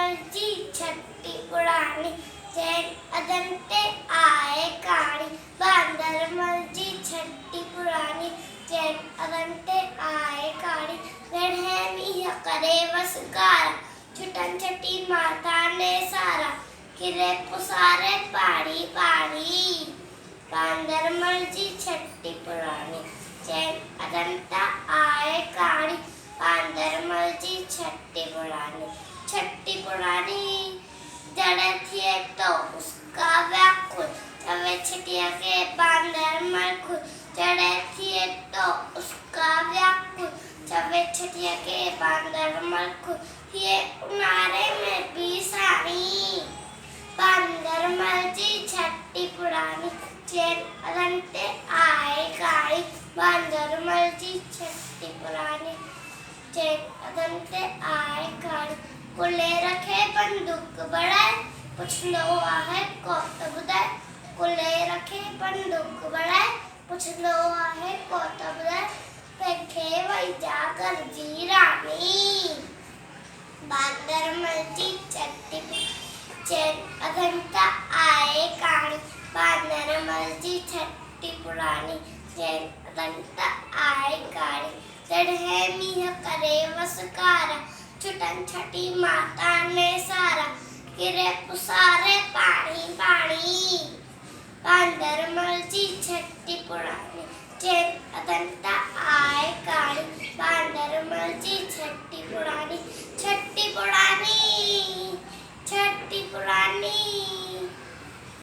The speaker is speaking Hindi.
मर्जी छठी पुरानी, चैन अदंते आए काड़ी। बांदर मर्जी छठी पुरानी, चैन अदंते आए काड़ी। गढ़े मिह करे वसकारा, छुटन छठी माता ने सारा। किरे पुसारे पाड़ी पाड़ी, बांदर मर्जी छठी पुरानी, चैन अदंता आए काड़ी। बांदर मर्जी छठी पुरानी। छठी पुरानी जड़े थिए तो उसका व्याकुल, चवे छठिया के बांदर मरखुल। जड़े थिए तो उसका व्याकुल, चवे छठिया के बांदर मरखुल। ये उनारे में भी सारी, बांदर मर्जी छठी पुरानी, चैन अदंते आए काड़ी। बांदर मर्जी छठी पुरानी, चैन अदंते आए काड़ी। कुले रखे बंदूक बढ़ाए, पुछलो आहे कोत बुदाए। कुले रखे बंदूक बढ़ाए, पुछलो आहे कोत बुदाए। फेंके वही जाकर जी रानी, बांदर मर्जी छठी चैन अदंता आए काड़ी। बांदर मर्जी छठी पुरानी, चैन अदंता आए काड़ी। गढ़े मिह करे वसकारा, छुटन छठी माता ने सारा। गिरे पुसारे पानी पानी, बांदर मर्जी छठी पुरानी, चैन अदंता आए काड़ी। बांदर मर्जी छठी पुरानी, छठी पुरानी, छठी पुरानी।